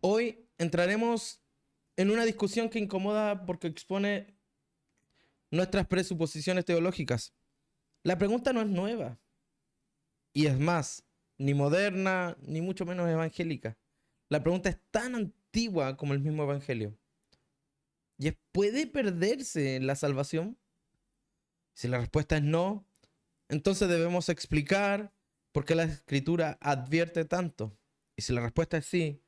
Hoy entraremos en una discusión que incomoda porque expone nuestras presuposiciones teológicas. La pregunta no es nueva, y es más, ni moderna, ni mucho menos evangélica. La pregunta es tan antigua como el mismo evangelio. Y es, ¿puede perderse la salvación? Si la respuesta es no, entonces debemos explicar por qué la escritura advierte tanto. Y si la respuesta es sí,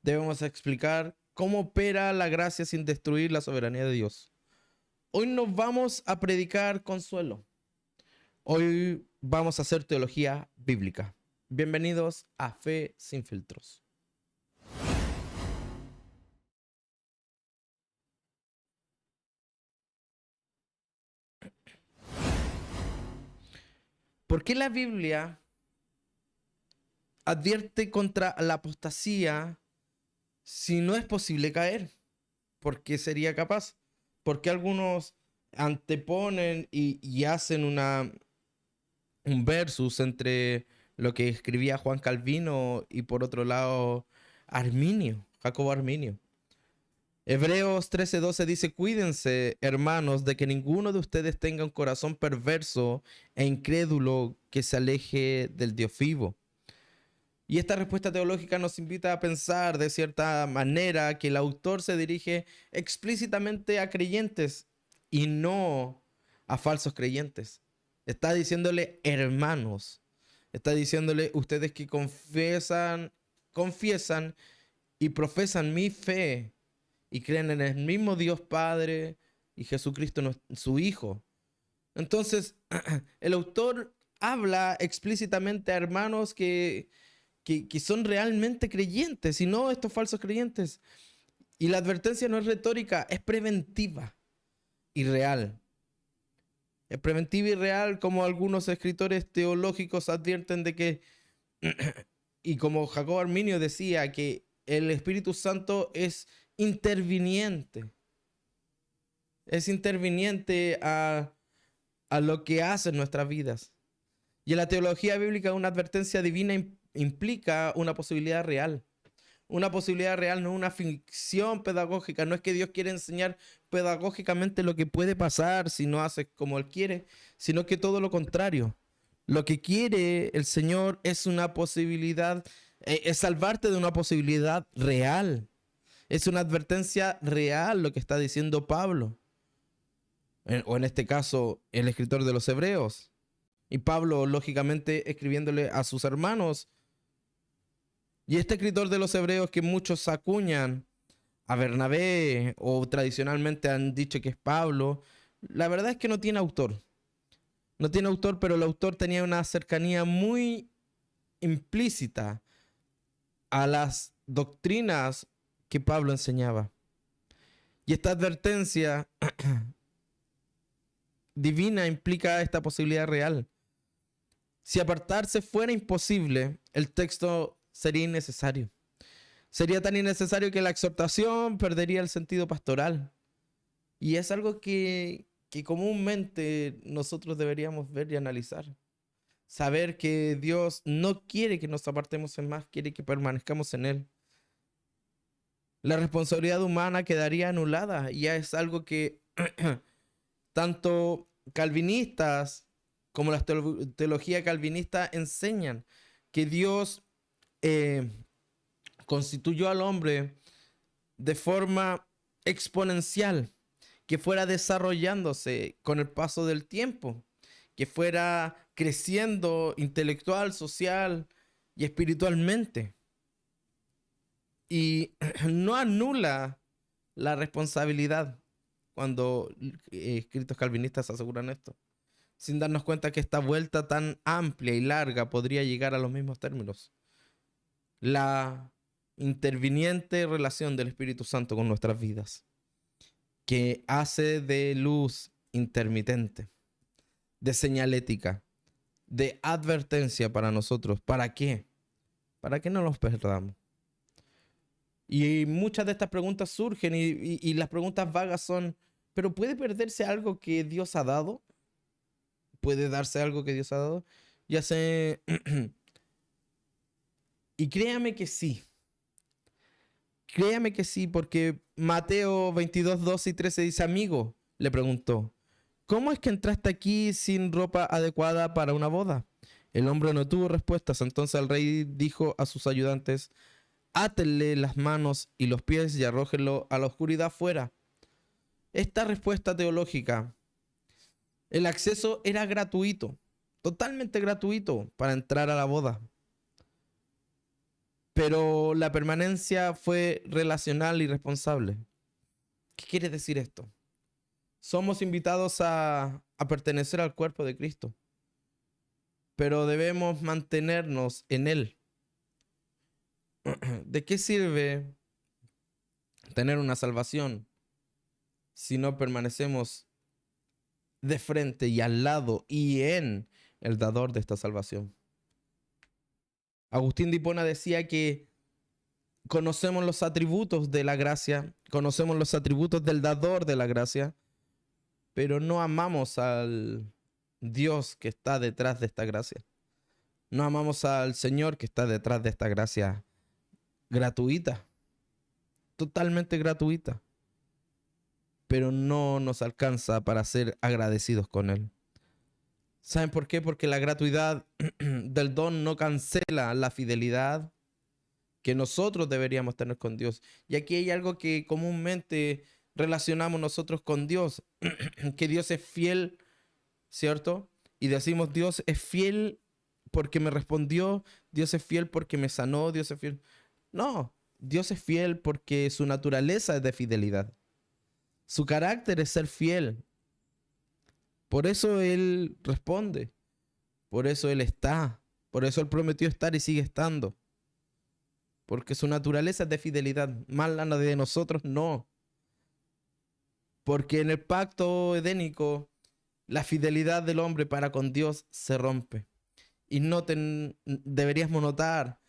debemos explicar cómo opera la gracia sin destruir la soberanía de Dios. Hoy nos vamos a predicar consuelo. Hoy vamos a hacer teología bíblica. Bienvenidos a Fe sin filtros. ¿Por qué la Biblia advierte contra la apostasía si no es posible caer? ¿Por qué sería capaz? ¿Por qué algunos anteponen y hacen un versus entre lo que escribía Juan Calvino y por otro lado Arminio, Jacobo Arminio? Hebreos 13:12 dice, cuídense, hermanos, de que ninguno de ustedes tenga un corazón perverso e incrédulo que se aleje del Dios vivo. Y esta respuesta teológica nos invita a pensar de cierta manera que el autor se dirige explícitamente a creyentes y no a falsos creyentes. Está diciéndole hermanos, está diciéndole ustedes que confiesan y profesan mi fe y creen en el mismo Dios Padre y Jesucristo su Hijo. Entonces, el autor habla explícitamente a hermanos que son realmente creyentes y no estos falsos creyentes. Y la advertencia no es retórica, es preventiva y real. Es preventiva y real, como algunos escritores teológicos advierten de que, y como Jacobo Arminio decía, que el Espíritu Santo es interviniente a lo que hacen nuestras vidas. Y en la teología bíblica una advertencia divina implica una posibilidad real. Una posibilidad real, no una ficción pedagógica. No es que Dios quiere enseñar pedagógicamente lo que puede pasar si no haces como Él quiere, sino que todo lo contrario. Lo que quiere el Señor es una posibilidad, es salvarte de una posibilidad real. Es una advertencia real lo que está diciendo Pablo, o en este caso el escritor de los Hebreos. Y Pablo, lógicamente, escribiéndole a sus hermanos. Y este escritor de los Hebreos que muchos acuñan a Bernabé o tradicionalmente han dicho que es Pablo, la verdad es que no tiene autor. No tiene autor, pero el autor tenía una cercanía muy implícita a las doctrinas que Pablo enseñaba. Y esta advertencia divina implica esta posibilidad real. Si apartarse fuera imposible, el texto sería innecesario. Sería tan innecesario que la exhortación perdería el sentido pastoral. Y es algo que comúnmente nosotros deberíamos ver y analizar. Saber que Dios no quiere que nos apartemos en más, quiere que permanezcamos en Él. La responsabilidad humana quedaría anulada. Y ya es algo que tanto calvinistas como la teología calvinista enseñan. Que Dios eh, constituyó al hombre de forma exponencial, que fuera desarrollándose con el paso del tiempo, que fuera creciendo intelectual, social y espiritualmente. Y no anula la responsabilidad cuando escritos calvinistas aseguran esto, sin darnos cuenta que esta vuelta tan amplia y larga podría llegar a los mismos términos. La interviniente relación del Espíritu Santo con nuestras vidas, que hace de luz intermitente, de señalética, de advertencia para nosotros. ¿Para qué? Para que no nos perdamos. Y muchas de estas preguntas surgen y las preguntas vagas son, ¿pero puede perderse algo que Dios ha dado? ¿Puede darse algo que Dios ha dado? Ya sé, y créame que sí. Créame que sí, porque Mateo 22, 12 y 13 dice, amigo, le preguntó, ¿cómo es que entraste aquí sin ropa adecuada para una boda? El hombre no tuvo respuestas, entonces el rey dijo a sus ayudantes, átenle las manos y los pies y arrójenlo a la oscuridad afuera. Esta respuesta teológica, el acceso era gratuito, totalmente gratuito para entrar a la boda. Pero la permanencia fue relacional y responsable. ¿Qué quiere decir esto? Somos invitados a pertenecer al cuerpo de Cristo, pero debemos mantenernos en Él. ¿De qué sirve tener una salvación si no permanecemos de frente y al lado y en el dador de esta salvación? Agustín de Hipona decía que conocemos los atributos de la gracia, conocemos los atributos del dador de la gracia, pero no amamos al Dios que está detrás de esta gracia. No amamos al Señor que está detrás de esta gracia gratuita, totalmente gratuita, pero no nos alcanza para ser agradecidos con Él. ¿Saben por qué? Porque la gratuidad del don no cancela la fidelidad que nosotros deberíamos tener con Dios. Y aquí hay algo que comúnmente relacionamos nosotros con Dios, que Dios es fiel, ¿cierto? Y decimos, Dios es fiel porque me respondió, Dios es fiel porque me sanó, Dios es fiel. No, Dios es fiel porque su naturaleza es de fidelidad. Su carácter es ser fiel. Por eso Él responde. Por eso Él está. Por eso Él prometió estar y sigue estando. Porque su naturaleza es de fidelidad. Más la de nosotros, no. Porque en el pacto edénico, la fidelidad del hombre para con Dios se rompe. Y deberíamos notar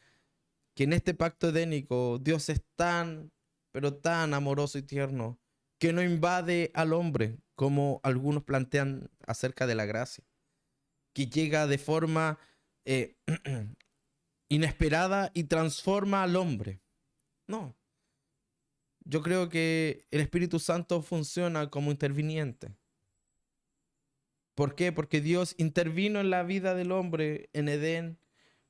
que en este pacto edénico Dios es tan, pero tan amoroso y tierno, que no invade al hombre, como algunos plantean acerca de la gracia, que llega de forma inesperada y transforma al hombre. No, yo creo que el Espíritu Santo funciona como interviniente. ¿Por qué? Porque Dios intervino en la vida del hombre en Edén,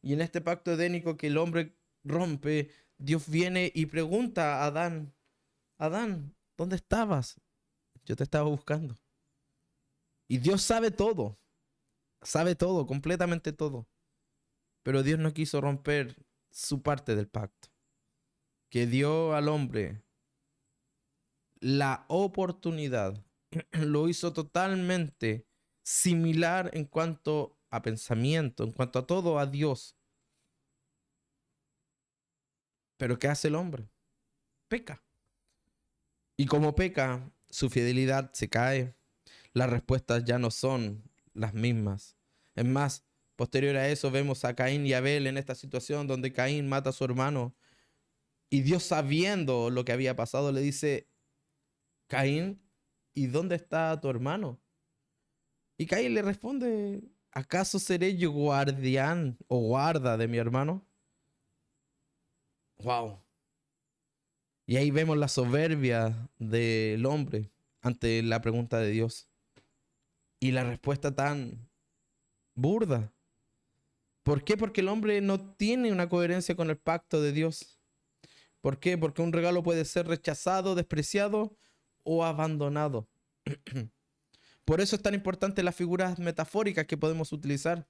y en este pacto edénico que el hombre rompe, Dios viene y pregunta a Adán, Adán, ¿dónde estabas? Yo te estaba buscando. Y Dios sabe todo, completamente todo. Pero Dios no quiso romper su parte del pacto, que dio al hombre la oportunidad, lo hizo totalmente similar en cuanto a pensamiento, en cuanto a todo, a Dios. Pero ¿qué hace el hombre? Peca. Y como peca, su fidelidad se cae. Las respuestas ya no son las mismas. Es más, posterior a eso vemos a Caín y Abel en esta situación donde Caín mata a su hermano. Y Dios, sabiendo lo que había pasado, le dice, Caín, ¿y dónde está tu hermano? Y Caín le responde, ¿acaso seré yo guardián o guarda de mi hermano? Wow. Y ahí vemos la soberbia del hombre ante la pregunta de Dios. Y la respuesta tan burda. ¿Por qué? Porque el hombre no tiene una coherencia con el pacto de Dios. ¿Por qué? Porque un regalo puede ser rechazado, despreciado o abandonado. Por eso es tan importante las figuras metafóricas que podemos utilizar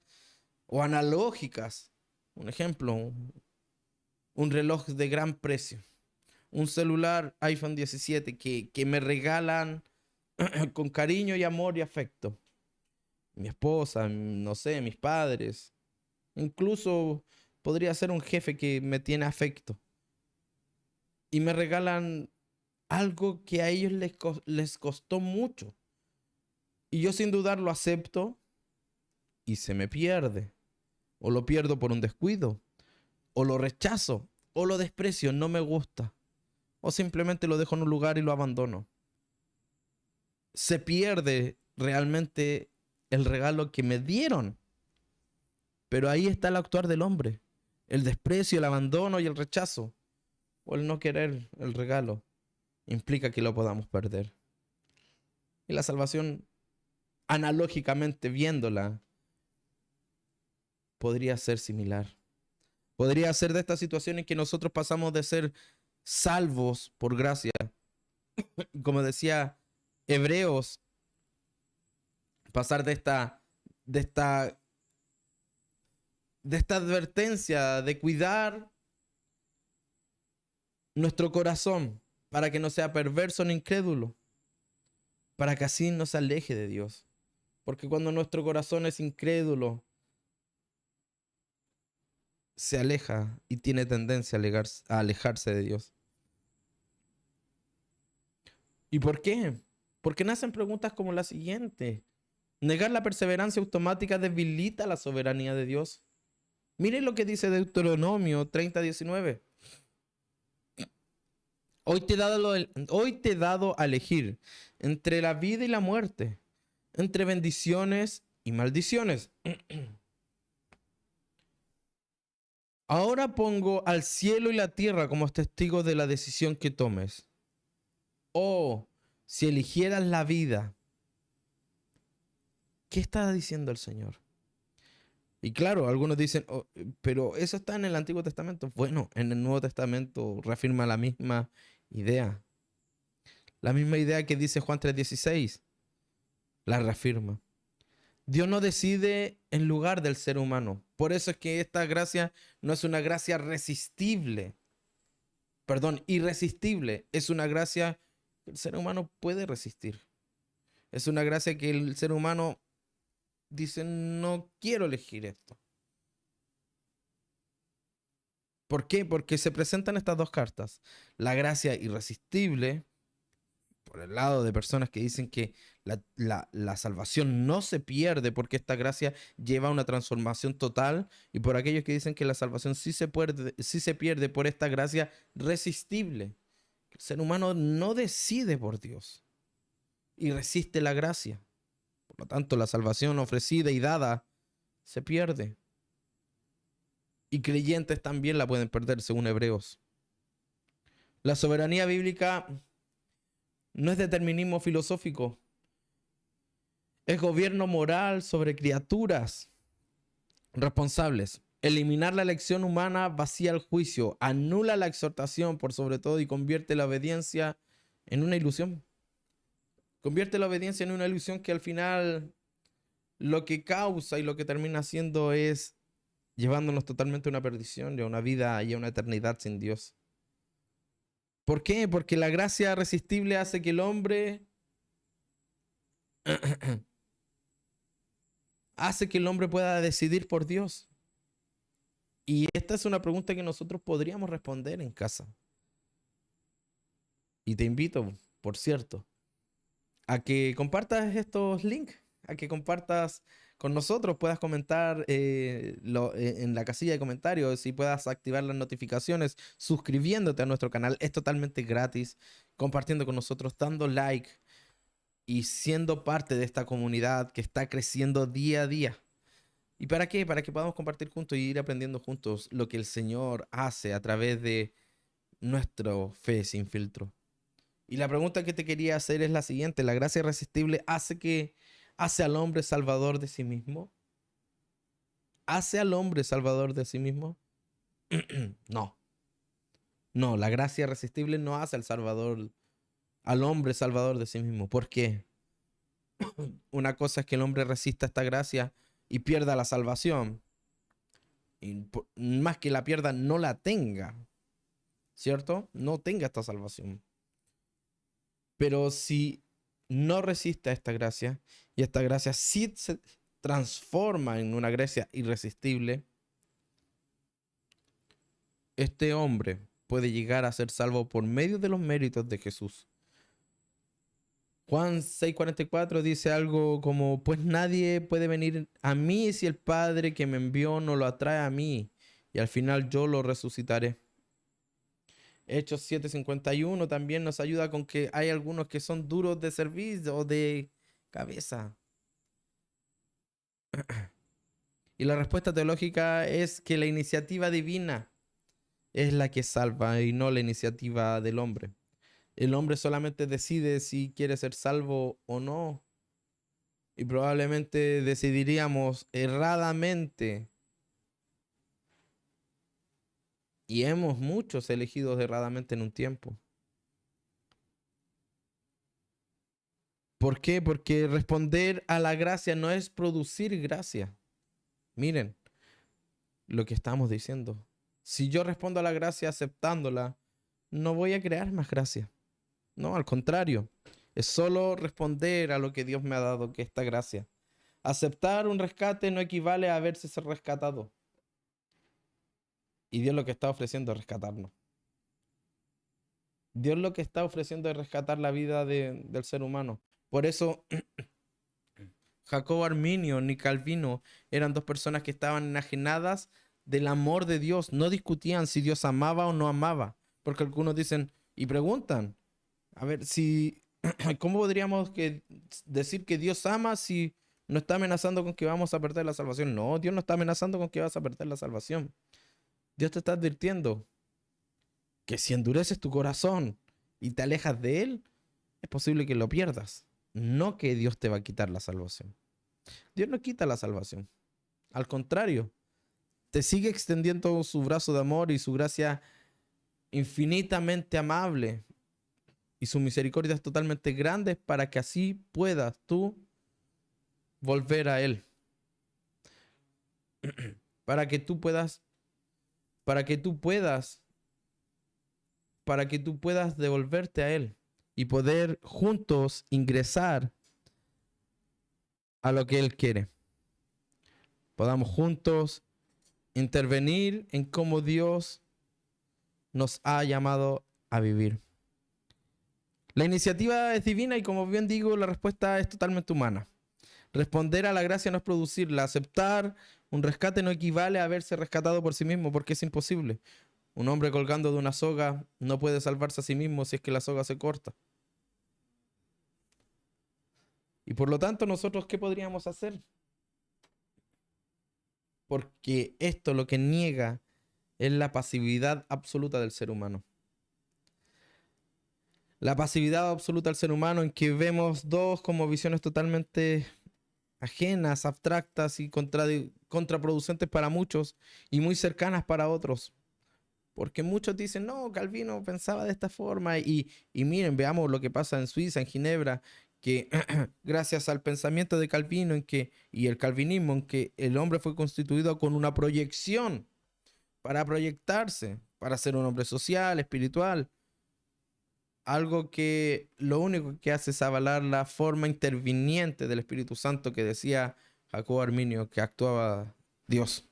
o analógicas. Un ejemplo, un reloj de gran precio, un celular iPhone 17 que me regalan con cariño y amor y afecto. Mi esposa, no sé, mis padres. Incluso podría ser un jefe que me tiene afecto. Y me regalan algo que a ellos les costó mucho. Y yo sin dudar lo acepto y se me pierde. O lo pierdo por un descuido. O lo rechazo. O lo desprecio. No me gusta. O simplemente lo dejo en un lugar y lo abandono. Se pierde realmente el regalo que me dieron. Pero ahí está el actuar del hombre. El desprecio, el abandono y el rechazo. o el no querer el regalo implica que lo podamos perder. Y la salvación, analógicamente viéndola, podría ser similar. Podría ser de estas situaciones en que nosotros pasamos de ser salvos por gracia. Como decía Hebreos, pasar de esta, de esta advertencia de cuidar nuestro corazón para que no sea perverso ni incrédulo, para que así no se aleje de Dios. Porque cuando nuestro corazón es incrédulo, se aleja y tiene tendencia a alejarse de Dios. ¿Y por qué? Porque nacen preguntas como la siguiente. Negar la perseverancia automática debilita la soberanía de Dios. Miren lo que dice Deuteronomio 30:19. Hoy te he dado a elegir entre la vida y la muerte, entre bendiciones y maldiciones. Ahora pongo al cielo y la tierra como testigos de la decisión que tomes. Oh, si eligieras la vida, ¿qué está diciendo el Señor? Y claro, algunos dicen, "Oh, pero eso está en el Antiguo Testamento". Bueno, en el Nuevo Testamento reafirma la misma idea. La misma idea que dice Juan 3:16, la reafirma. Dios no decide en lugar del ser humano. Por eso es que esta gracia no es una gracia resistible. Perdón, irresistible. Es una gracia que el ser humano puede resistir. Es una gracia que el ser humano dice, no quiero elegir esto. ¿Por qué? Porque se presentan estas dos cartas. La gracia irresistible, por el lado de personas que dicen que la salvación no se pierde porque esta gracia lleva a una transformación total, y por aquellos que dicen que la salvación sí se pierde por esta gracia resistible. El ser humano no decide por Dios y resiste la gracia. Por lo tanto, la salvación ofrecida y dada se pierde. Y creyentes también la pueden perder, según Hebreos. La soberanía bíblica no es determinismo filosófico, es gobierno moral sobre criaturas responsables. Eliminar la elección humana vacía el juicio, anula la exhortación por sobre todo y convierte la obediencia en una ilusión. Convierte la obediencia en una ilusión que al final lo que causa y lo que termina haciendo es llevándonos totalmente a una perdición y a una vida y a una eternidad sin Dios. ¿Por qué? Porque la gracia irresistible hace que el hombre pueda decidir por Dios. Y esta es una pregunta que nosotros podríamos responder en casa. Y te invito, por cierto, a que compartas estos links, a que compartas con nosotros, puedas comentar en la casilla de comentarios y puedas activar las notificaciones suscribiéndote a nuestro canal. Es totalmente gratis, compartiendo con nosotros, dando like y siendo parte de esta comunidad que está creciendo día a día. ¿Y para qué? Para que podamos compartir juntos y ir aprendiendo juntos lo que el Señor hace a través de nuestra fe sin filtro. Y la pregunta que te quería hacer es la siguiente: ¿la gracia irresistible hace al hombre salvador de sí mismo? ¿Hace al hombre salvador de sí mismo? No. No, la gracia irresistible no hace al hombre salvador de sí mismo. ¿Por qué? Una cosa es que el hombre resista esta gracia y pierda la salvación. Y más que la pierda, no la tenga. ¿Cierto? No tenga esta salvación. Pero si no resiste a esta gracia, y esta gracia sí se transforma en una gracia irresistible, este hombre puede llegar a ser salvo por medio de los méritos de Jesús. Juan 6:44 dice algo como, pues nadie puede venir a mí si el Padre que me envió no lo atrae a mí, y al final yo lo resucitaré. Hechos 7:51 también nos ayuda con que hay algunos que son duros de cerviz o de cabeza. Y la respuesta teológica es que la iniciativa divina es la que salva y no la iniciativa del hombre. El hombre solamente decide si quiere ser salvo o no. Y probablemente decidiríamos erradamente. Y hemos muchos elegidos erradamente en un tiempo. ¿Por qué? Porque responder a la gracia no es producir gracia. Miren lo que estamos diciendo. Si yo respondo a la gracia aceptándola, no voy a crear más gracia. No, al contrario. Es solo responder a lo que Dios me ha dado, que es esta gracia. Aceptar un rescate no equivale a haberse rescatado. Y Dios lo que está ofreciendo es rescatarnos. Dios lo que está ofreciendo es rescatar la vida del ser humano. Por eso Jacobo Arminio ni Calvino eran dos personas que estaban enajenadas del amor de Dios. No discutían si Dios amaba o no amaba. Porque algunos dicen y preguntan, a ver, si, ¿cómo podríamos decir que Dios ama si no está amenazando con que vamos a perder la salvación? No, Dios no está amenazando con que vas a perder la salvación. Dios te está advirtiendo que si endureces tu corazón y te alejas de Él, es posible que lo pierdas. No que Dios te va a quitar la salvación. Dios no quita la salvación. Al contrario, te sigue extendiendo su brazo de amor y su gracia infinitamente amable y su misericordia es totalmente grande para que así puedas tú volver a Él. Para que tú puedas devolverte a Él y poder juntos ingresar a lo que Él quiere. Podamos juntos intervenir en cómo Dios nos ha llamado a vivir. La iniciativa es divina y, como bien digo, la respuesta es totalmente humana. Responder a la gracia no es producirla. Aceptar un rescate no equivale a haberse rescatado por sí mismo, porque es imposible. Un hombre colgando de una soga no puede salvarse a sí mismo si es que la soga se corta. Y por lo tanto, nosotros, ¿qué podríamos hacer? Porque esto lo que niega es la pasividad absoluta del ser humano. La pasividad absoluta del ser humano, en que vemos dos como visiones totalmente ajenas, abstractas y contraproducentes para muchos y muy cercanas para otros. Porque muchos dicen, no, Calvino pensaba de esta forma. Y miren, veamos lo que pasa en Suiza, en Ginebra, que gracias al pensamiento de Calvino y el calvinismo, en que el hombre fue constituido con una proyección para proyectarse, para ser un hombre social, espiritual. Algo que lo único que hace es avalar la forma interviniente del Espíritu Santo que decía Jacobo Arminio, que actuaba Dios.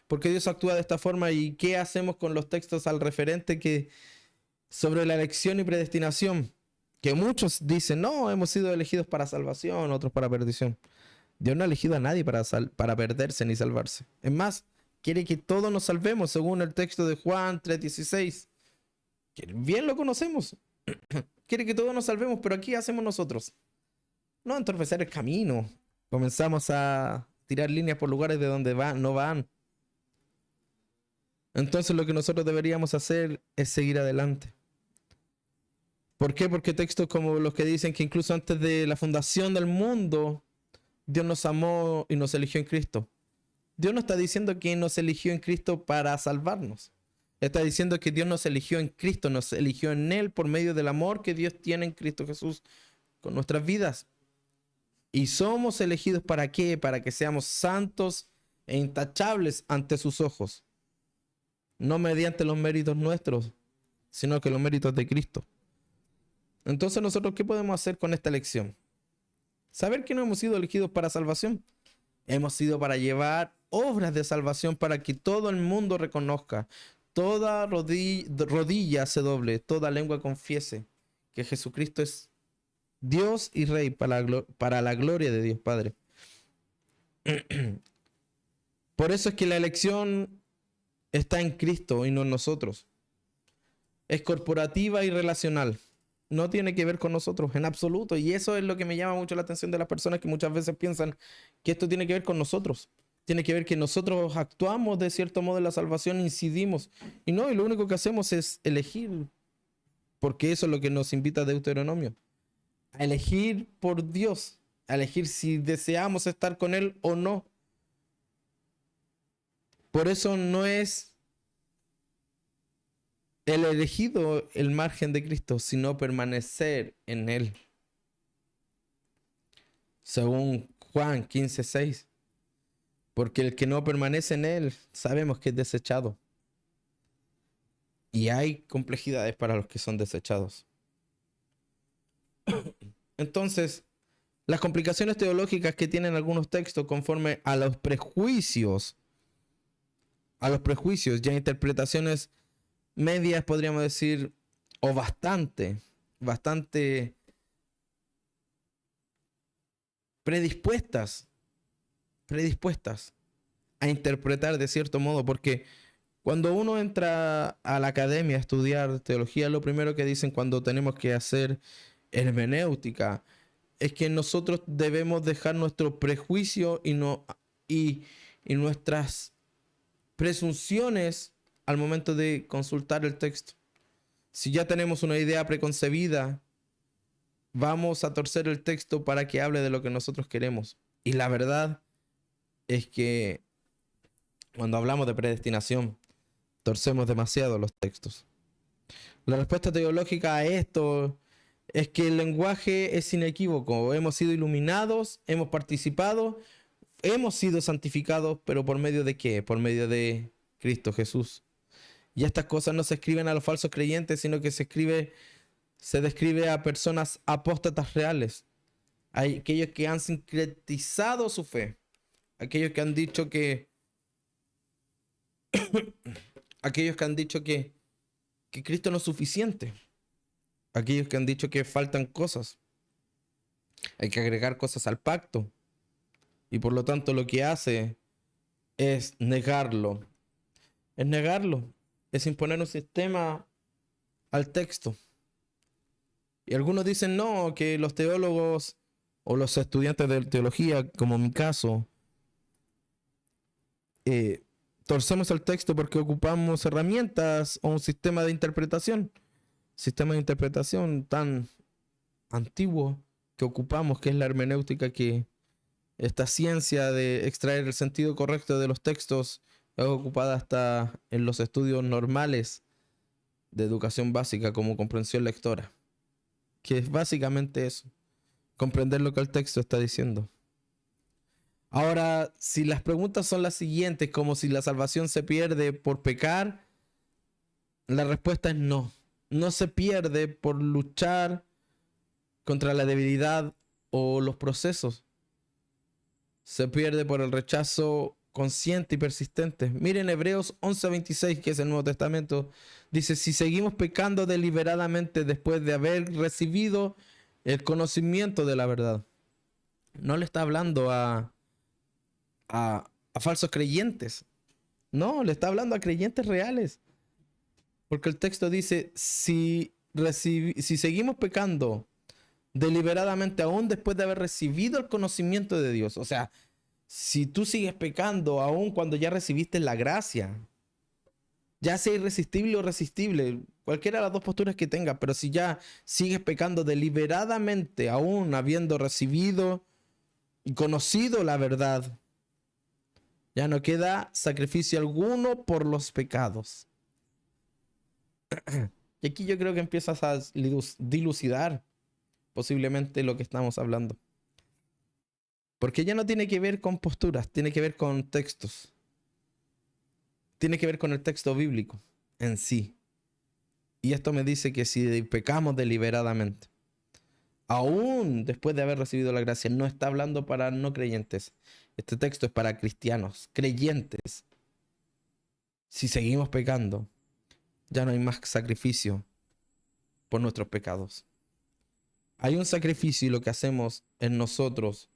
Porque Dios actúa de esta forma y qué hacemos con los textos al referente que sobre la elección y predestinación, que muchos dicen, no, hemos sido elegidos para salvación, otros para perdición. Dios no ha elegido a nadie para perderse ni salvarse. Es más, quiere que todos nos salvemos, según el texto de Juan 3:16. Bien lo conocemos. Quiere que todos nos salvemos, pero aquí hacemos nosotros. No entorpecer el camino. Comenzamos a tirar líneas por lugares de donde no van. Entonces lo que nosotros deberíamos hacer es seguir adelante. ¿Por qué? Porque textos como los que dicen que incluso antes de la fundación del mundo, Dios nos amó y nos eligió en Cristo. Dios no está diciendo que nos eligió en Cristo para salvarnos. Está diciendo que Dios nos eligió en Cristo, nos eligió en Él por medio del amor que Dios tiene en Cristo Jesús con nuestras vidas. Y somos elegidos ¿para qué? Para que seamos santos e intachables ante sus ojos. No mediante los méritos nuestros, sino que los méritos de Cristo. Entonces, nosotros, ¿qué podemos hacer con esta elección? Saber que no hemos sido elegidos para salvación. Hemos sido para llevar obras de salvación para que todo el mundo reconozca, toda rodilla se doble, toda lengua confiese que Jesucristo es Dios y Rey para la gloria de Dios Padre. Por eso es que la elección está en Cristo y no en nosotros. Es corporativa y relacional. No tiene que ver con nosotros en absoluto. Y eso es lo que me llama mucho la atención de las personas que muchas veces piensan que esto tiene que ver con nosotros. Tiene que ver que nosotros actuamos de cierto modo en la salvación, incidimos. Y lo único que hacemos es elegir, porque eso es lo que nos invita Deuteronomio. A elegir por Dios, a elegir si deseamos estar con Él o no. Por eso no es el elegido el margen de Cristo, sino permanecer en Él. Según Juan 15:6. Porque el que no permanece en Él, sabemos que es desechado. Y hay complejidades para los que son desechados. Entonces, las complicaciones teológicas que tienen algunos textos conforme a los prejuicios, ya interpretaciones medias, podríamos decir, o bastante predispuestas a interpretar de cierto modo, porque cuando uno entra a la academia a estudiar teología, lo primero que dicen cuando tenemos que hacer hermenéutica es que nosotros debemos dejar nuestro prejuicio y nuestras presunciones al momento de consultar el texto. Si ya tenemos una idea preconcebida, vamos a torcer el texto para que hable de lo que nosotros queremos. Y la verdad es que cuando hablamos de predestinación, torcemos demasiado los textos. La respuesta teológica a esto es que el lenguaje es inequívoco. Hemos sido iluminados, hemos participado, hemos sido santificados, pero ¿por medio de qué? Por medio de Cristo Jesús. Y estas cosas no se escriben a los falsos creyentes, sino que se describe a personas apóstatas reales. Hay aquellos que han sincretizado su fe. Aquellos que han dicho que Cristo no es suficiente. Aquellos que han dicho que faltan cosas. Hay que agregar cosas al pacto. Y por lo tanto lo que hace es negarlo. Es imponer un sistema al texto. Y algunos dicen no, que los teólogos o los estudiantes de teología, como en mi caso, torcemos el texto porque ocupamos herramientas o un sistema de interpretación tan antiguo que ocupamos, que es la hermenéutica, que esta ciencia de extraer el sentido correcto de los textos es ocupada hasta en los estudios normales de educación básica como comprensión lectora, que es básicamente eso, comprender lo que el texto está diciendo. Ahora, si las preguntas son las siguientes, como si la salvación se pierde por pecar, la respuesta es no. No se pierde por luchar contra la debilidad o los procesos. Se pierde por el rechazo consciente y persistente. Miren Hebreos 11:26, que es el Nuevo Testamento. Dice, si seguimos pecando deliberadamente después de haber recibido el conocimiento de la verdad. No le está hablando a falsos creyentes. No, le está hablando a creyentes reales. Porque el texto dice, si seguimos pecando deliberadamente aún después de haber recibido el conocimiento de Dios, o sea, si tú sigues pecando aún cuando ya recibiste la gracia, ya sea irresistible o resistible, cualquiera de las dos posturas que tengas, pero si ya sigues pecando deliberadamente aún habiendo recibido y conocido la verdad, ya no queda sacrificio alguno por los pecados. Y aquí yo creo que empiezas a dilucidar posiblemente lo que estamos hablando. Porque ya no tiene que ver con posturas, tiene que ver con textos. Tiene que ver con el texto bíblico en sí. Y esto me dice que si pecamos deliberadamente, aún después de haber recibido la gracia, no está hablando para no creyentes. Este texto es para cristianos, creyentes. Si seguimos pecando, ya no hay más sacrificio por nuestros pecados. Hay un sacrificio y lo que hacemos en nosotros,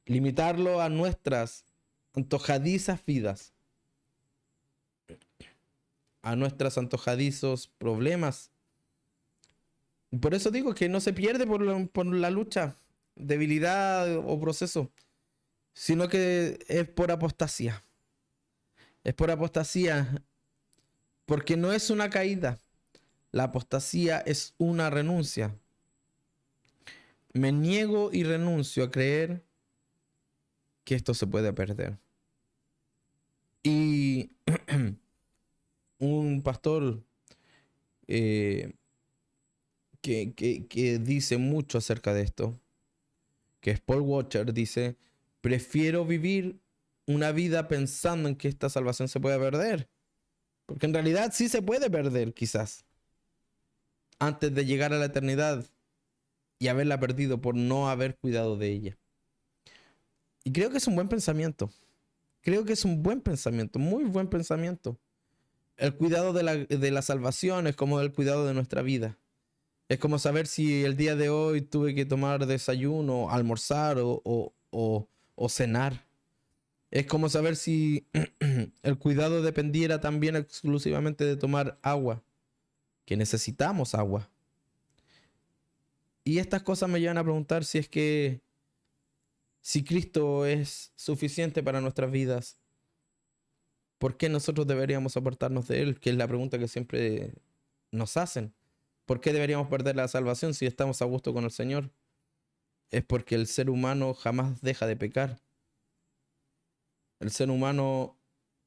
limitarlo a nuestras antojadizas vidas, a nuestros antojadizos problemas. Por eso digo que no se pierde por la lucha, debilidad o proceso. sino que es por apostasía. Es por apostasía porque no es una caída. La apostasía es una renuncia. Me niego y renuncio a creer que esto se puede perder. Y un pastor que dice mucho acerca de esto, que es Paul Washer, dice: prefiero vivir una vida pensando en que esta salvación se puede perder, porque en realidad sí se puede perder quizás, antes de llegar a la eternidad y haberla perdido por no haber cuidado de ella. Y creo que es un buen pensamiento. Creo que es un buen pensamiento, muy buen pensamiento. El cuidado de la salvación es como el cuidado de nuestra vida. Es como saber si el día de hoy tuve que tomar desayuno, almorzar o cenar. Es como saber si el cuidado dependiera también exclusivamente de tomar agua, que necesitamos agua. Y estas cosas me llevan a preguntar si Cristo es suficiente para nuestras vidas, ¿por qué nosotros deberíamos apartarnos de Él? Que es la pregunta que siempre nos hacen. ¿Por qué deberíamos perder la salvación si estamos a gusto con el Señor? Es porque el ser humano jamás deja de pecar. El ser humano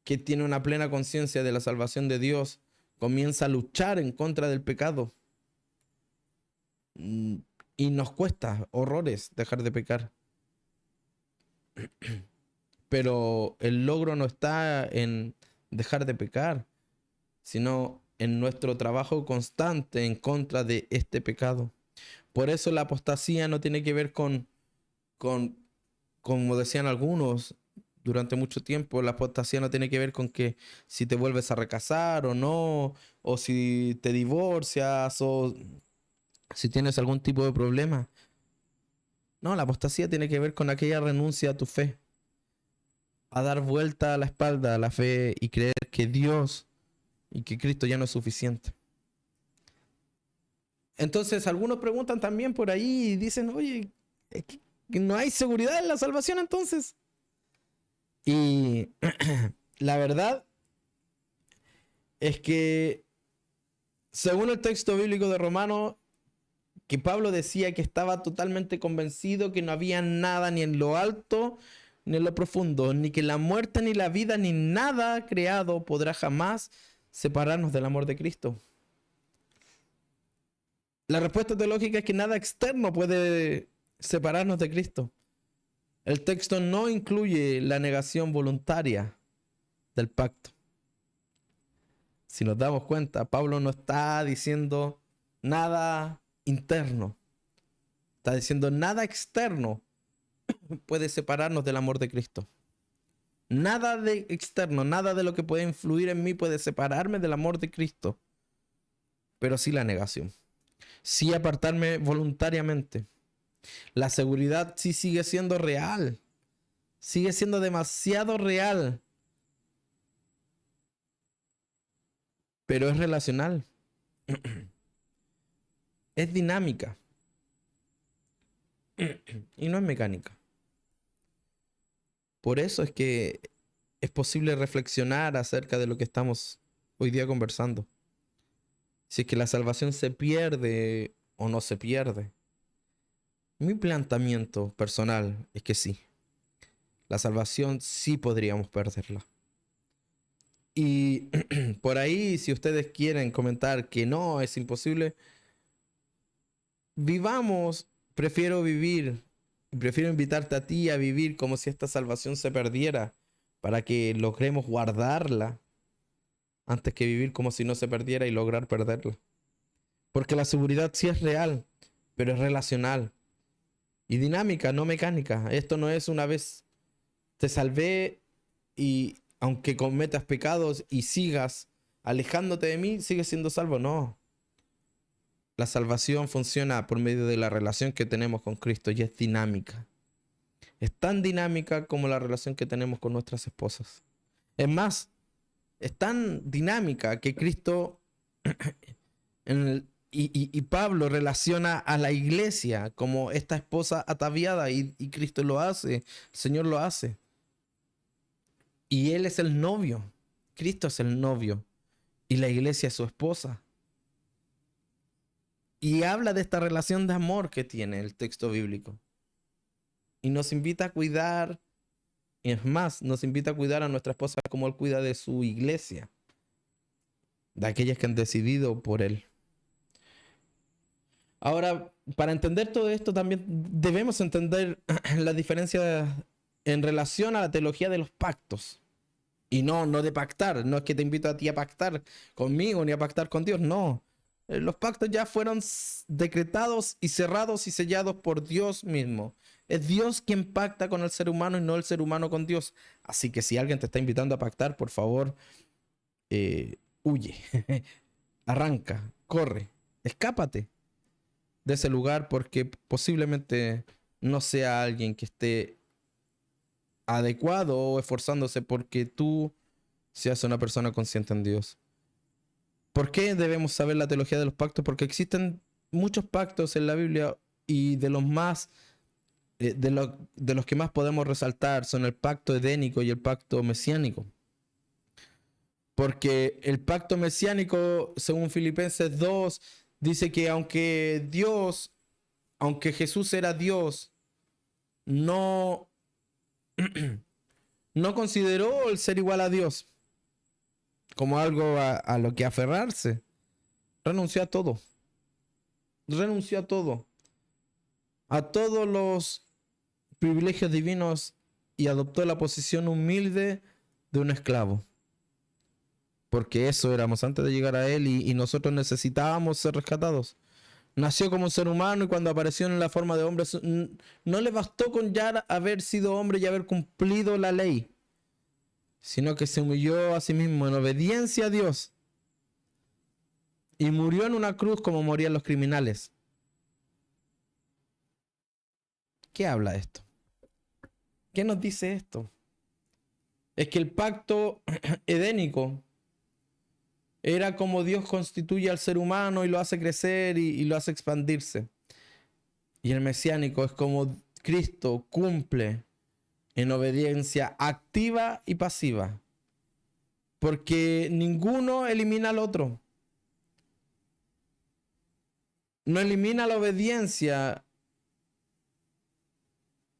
que tiene una plena conciencia de la salvación de Dios comienza a luchar en contra del pecado. Y nos cuesta horrores dejar de pecar. Pero el logro no está en dejar de pecar, sino en nuestro trabajo constante en contra de este pecado. Por eso la apostasía no tiene que ver con como decían algunos durante mucho tiempo, la apostasía no tiene que ver con que si te vuelves a recasar o no, o si te divorcias, o si tienes algún tipo de problema. No, la apostasía tiene que ver con aquella renuncia a tu fe, a dar vuelta a la espalda a la fe y creer que Dios y que Cristo ya no es suficiente. Entonces, algunos preguntan también por ahí y dicen: oye, ¿no hay seguridad en la salvación entonces? Y la verdad es que, según el texto bíblico de Romanos, que Pablo decía que estaba totalmente convencido que no había nada ni en lo alto ni en lo profundo, ni que la muerte ni la vida ni nada creado podrá jamás separarnos del amor de Cristo. La respuesta teológica es que nada externo puede separarnos de Cristo. El texto no incluye la negación voluntaria del pacto. Si nos damos cuenta, Pablo no está diciendo nada interno. Está diciendo nada externo puede separarnos del amor de Cristo. Nada de externo, nada de lo que puede influir en mí puede separarme del amor de Cristo. Pero sí la negación. Sí apartarme voluntariamente. La seguridad sí sigue siendo real. Sigue siendo demasiado real. Pero es relacional. Es dinámica. Y no es mecánica. Por eso es que es posible reflexionar acerca de lo que estamos hoy día conversando. Si es que la salvación se pierde o no se pierde. Mi planteamiento personal es que sí. La salvación sí podríamos perderla. Y por ahí, si ustedes quieren comentar que no, es imposible, vivamos, prefiero invitarte a ti a vivir como si esta salvación se perdiera, para que logremos guardarla, antes que vivir como si no se perdiera y lograr perderla. Porque la seguridad sí es real, pero es relacional y dinámica, no mecánica. Esto no es una vez te salvé y aunque cometas pecados y sigas alejándote de mí, sigues siendo salvo. No. La salvación funciona por medio de la relación que tenemos con Cristo y es dinámica. Es tan dinámica como la relación que tenemos con nuestras esposas. Es más, es tan dinámica que Cristo en Y Pablo relaciona a la iglesia como esta esposa ataviada y Cristo lo hace, el Señor lo hace. Y Él es el novio, Cristo es el novio y la iglesia es su esposa. Y habla de esta relación de amor que tiene el texto bíblico. Y nos invita a cuidar, y es más, nos invita a cuidar a nuestra esposa como Él cuida de su iglesia, de aquellas que han decidido por Él. Ahora, para entender todo esto también debemos entender la diferencia en relación a la teología de los pactos. Y no de pactar, no es que te invito a ti a pactar conmigo ni a pactar con Dios, no. Los pactos ya fueron decretados y cerrados y sellados por Dios mismo. Es Dios quien pacta con el ser humano y no el ser humano con Dios. Así que si alguien te está invitando a pactar, por favor, huye, arranca, corre, escápate de ese lugar porque posiblemente no sea alguien que esté adecuado o esforzándose porque tú seas una persona consciente en Dios. ¿Por qué debemos saber la teología de los pactos? Porque existen muchos pactos en la Biblia y de los más de los que más podemos resaltar son el pacto edénico y el pacto mesiánico. Porque el pacto mesiánico, según Filipenses 2, dice que aunque Jesús era Dios, no no consideró el ser igual a Dios como algo a lo que aferrarse. Renunció a todo. Renunció a todos los privilegios divinos y adoptó la posición humilde de un esclavo. Porque eso éramos antes de llegar a Él y nosotros necesitábamos ser rescatados. Nació como un ser humano y cuando apareció en la forma de hombre, no le bastó con ya haber sido hombre y haber cumplido la ley, sino que se humilló a sí mismo en obediencia a Dios y murió en una cruz como morían los criminales. ¿Qué habla esto? ¿Qué nos dice esto? Es que el pacto edénico era como Dios constituye al ser humano y lo hace crecer y lo hace expandirse. Y el mesiánico es como Cristo cumple en obediencia activa y pasiva. Porque ninguno elimina al otro. No elimina la obediencia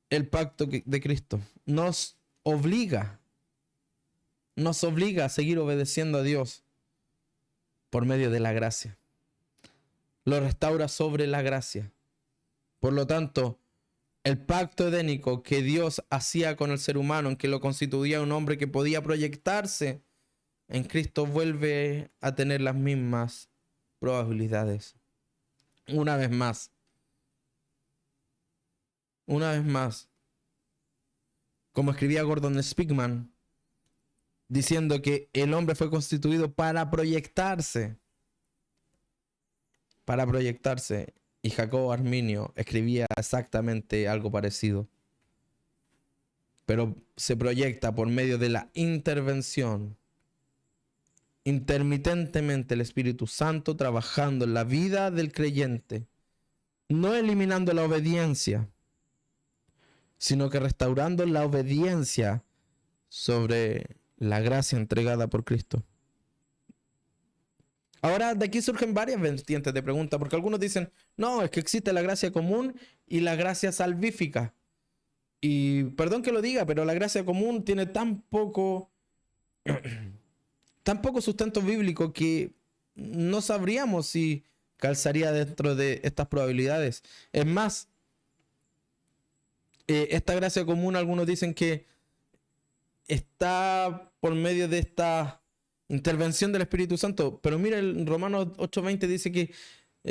el pacto de Cristo. Nos obliga a seguir obedeciendo a Dios por medio de la gracia. Lo restaura sobre la gracia. Por lo tanto, el pacto edénico que Dios hacía con el ser humano, en que lo constituía un hombre que podía proyectarse, en Cristo vuelve a tener las mismas probabilidades. Una vez más, como escribía Gordon Speakman, diciendo que el hombre fue constituido para proyectarse. Y Jacobo Arminio escribía exactamente algo parecido. Pero se proyecta por medio de la intervención, intermitentemente el Espíritu Santo trabajando en la vida del creyente, no eliminando la obediencia, sino que restaurando la obediencia sobre la gracia entregada por Cristo. Ahora, de aquí surgen varias vertientes de pregunta, porque algunos dicen, no, es que existe la gracia común y la gracia salvífica. Y perdón que lo diga, pero la gracia común tiene tan poco sustento bíblico que no sabríamos si calzaría dentro de estas probabilidades. Es más, esta gracia común, algunos dicen que está por medio de esta intervención del Espíritu Santo. Pero mira, el Romanos 8:20 dice que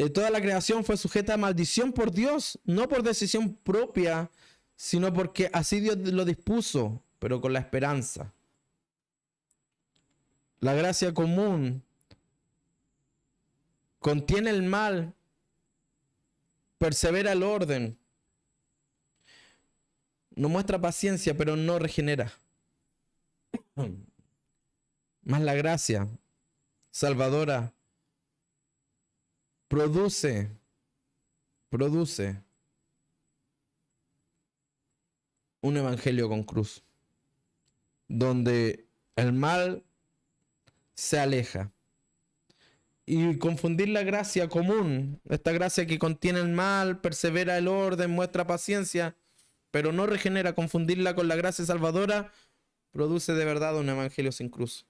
toda la creación fue sujeta a maldición por Dios, no por decisión propia, sino porque así Dios lo dispuso, pero con la esperanza. La gracia común contiene el mal, persevera el orden, no muestra paciencia, pero no regenera. Más la gracia salvadora produce un evangelio con cruz, donde el mal se aleja. Y confundir la gracia común, esta gracia que contiene el mal, persevera el orden, muestra paciencia, pero no regenera, confundirla con la gracia salvadora, produce de verdad un evangelio sin cruz.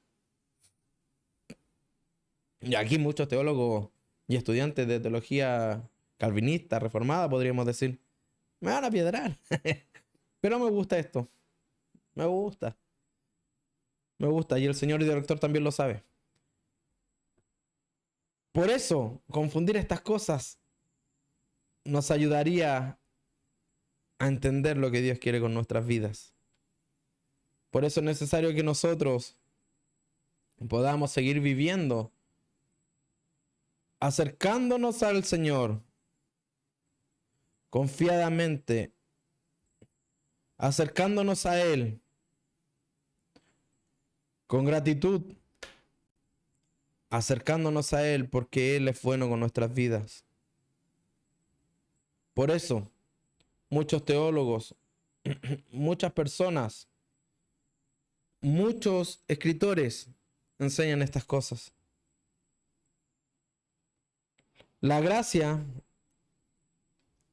Y aquí muchos teólogos y estudiantes de teología calvinista, reformada, podríamos decir, me van a piedrar. Pero me gusta esto. Me gusta. Me gusta. Y el señor director también lo sabe. Por eso, confundir estas cosas nos ayudaría a entender lo que Dios quiere con nuestras vidas. Por eso es necesario que nosotros podamos seguir viviendo, acercándonos al Señor confiadamente, acercándonos a Él con gratitud, acercándonos a Él porque Él es bueno con nuestras vidas. Por eso, muchos teólogos, muchas personas, muchos escritores enseñan estas cosas. La gracia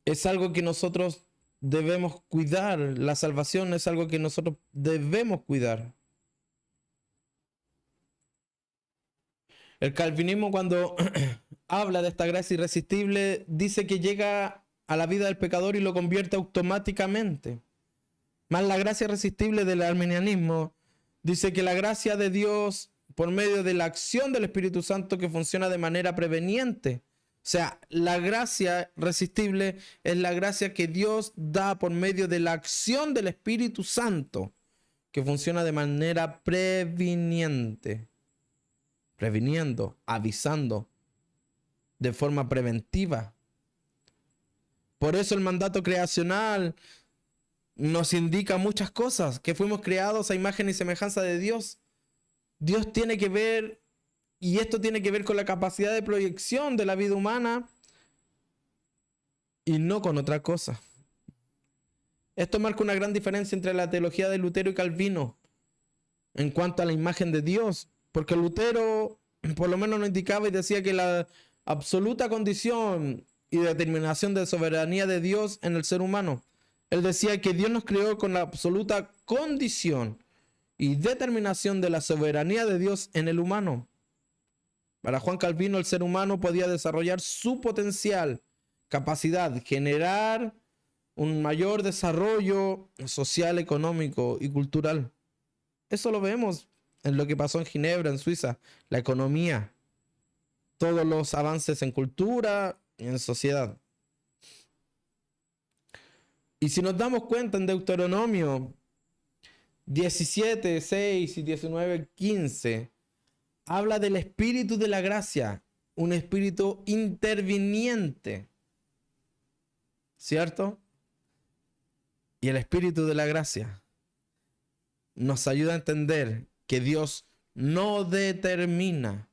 es algo que nosotros debemos cuidar. La salvación es algo que nosotros debemos cuidar. El calvinismo, cuando habla de esta gracia irresistible, dice que llega a la vida del pecador y lo convierte automáticamente. Más la gracia irresistible del arminianismo dice que la gracia de Dios por medio de la acción del Espíritu Santo que funciona de manera preveniente. O sea, la gracia irresistible es la gracia que Dios da por medio de la acción del Espíritu Santo que funciona de manera preveniente. Previniendo, avisando, de forma preventiva. Por eso el mandato creacional nos indica muchas cosas, que fuimos creados a imagen y semejanza de Dios. Dios tiene que ver, y esto tiene que ver con la capacidad de proyección de la vida humana y no con otra cosa. Esto marca una gran diferencia entre la teología de Lutero y Calvino en cuanto a la imagen de Dios. Porque Lutero por lo menos nos indicaba y decía que la absoluta condición y determinación de soberanía de Dios en el ser humano. Él decía que Dios nos creó con la absoluta condición y determinación de la soberanía de Dios en el humano. Para Juan Calvino, el ser humano podía desarrollar su potencial, capacidad, generar un mayor desarrollo social, económico y cultural. Eso lo vemos en lo que pasó en Ginebra, en Suiza, la economía, todos los avances en cultura y en sociedad. Y si nos damos cuenta en Deuteronomio 17, 6 y 19, 15, habla del espíritu de la gracia, un espíritu interviniente, ¿cierto? Y el espíritu de la gracia nos ayuda a entender que Dios no determina,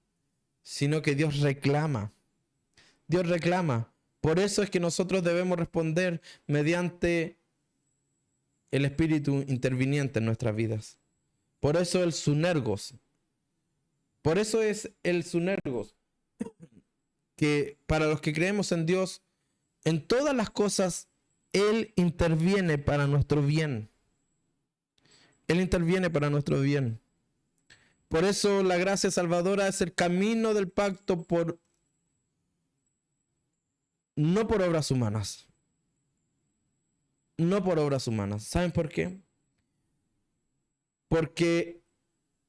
sino que Dios reclama. Dios reclama. Por eso es que nosotros debemos responder mediante el espíritu interviniente en nuestras vidas. Por eso el sunergos. Por eso es el sunergos que para los que creemos en Dios, en todas las cosas, Él interviene para nuestro bien. Él interviene para nuestro bien. Por eso la gracia salvadora es el camino del pacto no por obras humanas. No por obras humanas. ¿Saben por qué? Porque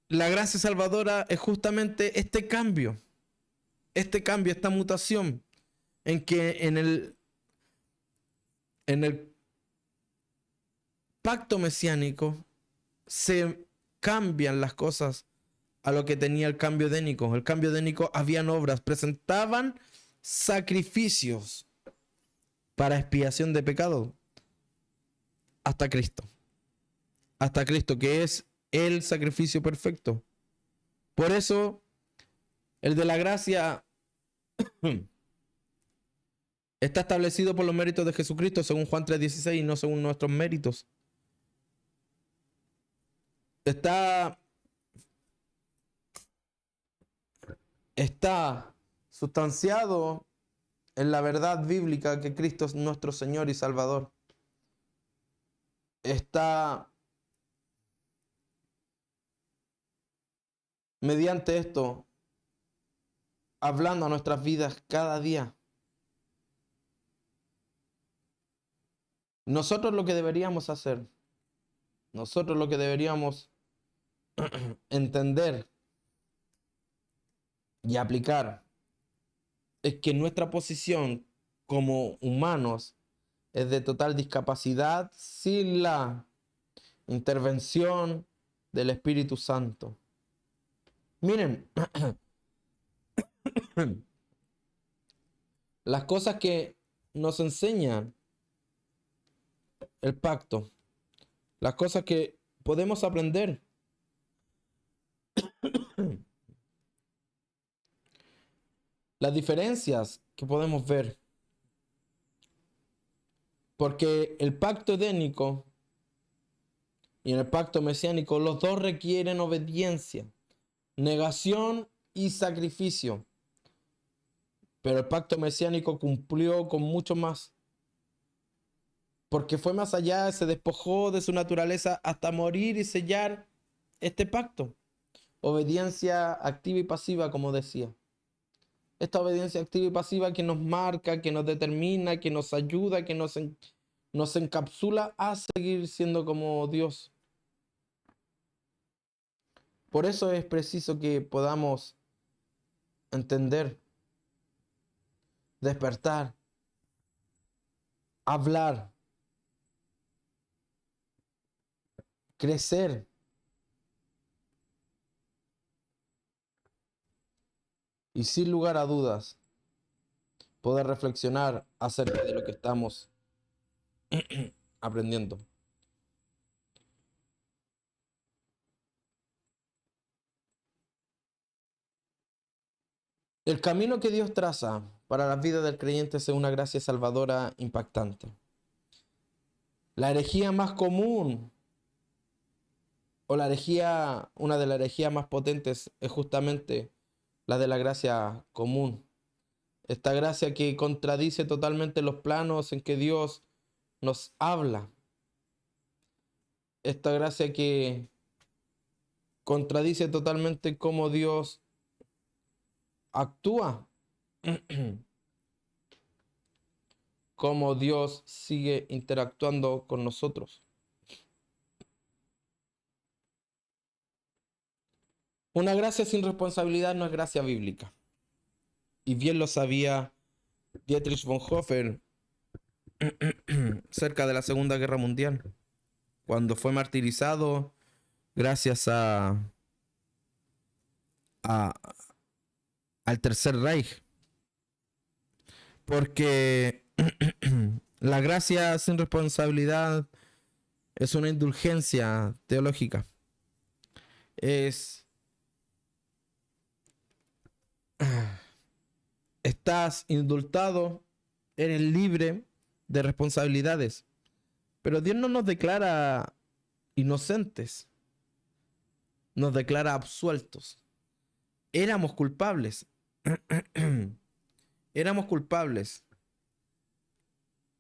la gracia salvadora es justamente este cambio, esta mutación, en que en el pacto mesiánico se cambian las cosas a lo que tenía el cambio edénico. El cambio edénico habían obras, presentaban sacrificios para expiación de pecado hasta Cristo. Hasta Cristo, que es el sacrificio perfecto. Por eso, el de la gracia Está establecido por los méritos de Jesucristo, según Juan 3:16, y no según nuestros méritos. Está sustanciado en la verdad bíblica que Cristo es nuestro Señor y Salvador. Está mediante esto hablando a nuestras vidas cada día. Nosotros lo que deberíamos hacer, nosotros lo que deberíamos entender y aplicar es que nuestra posición como humanos es de total discapacidad sin la intervención del Espíritu Santo. Miren, las cosas que nos enseñan el pacto, las cosas que podemos aprender. Las diferencias que podemos ver. Porque el pacto edénico y en el pacto mesiánico, los dos requieren obediencia, negación y sacrificio. Pero el pacto mesiánico cumplió con mucho más. Porque fue más allá, se despojó de su naturaleza hasta morir y sellar este pacto. Obediencia activa y pasiva, como decía. Esta obediencia activa y pasiva que nos marca, que nos determina, que nos ayuda, que nos encapsula a seguir siendo como Dios. Por eso es preciso que podamos entender, despertar, hablar, crecer y sin lugar a dudas poder reflexionar acerca de lo que estamos aprendiendo. El camino que Dios traza para la vida del creyente es una gracia salvadora impactante. La herejía más común o una de las herejías más potentes es justamente la de la gracia común. Esta gracia que contradice totalmente los planos en que Dios nos habla. Esta gracia que contradice totalmente cómo Dios actúa. Cómo Dios sigue interactuando con nosotros. Una gracia sin responsabilidad no es gracia bíblica. Y bien lo sabía Dietrich Bonhoeffer cerca de la Segunda Guerra Mundial, cuando fue martirizado gracias a- al Tercer Reich. Porque la gracia sin responsabilidad es una indulgencia teológica. Estás indultado, eres libre de responsabilidades. Pero Dios no nos declara inocentes, nos declara absueltos. Éramos culpables. Éramos culpables.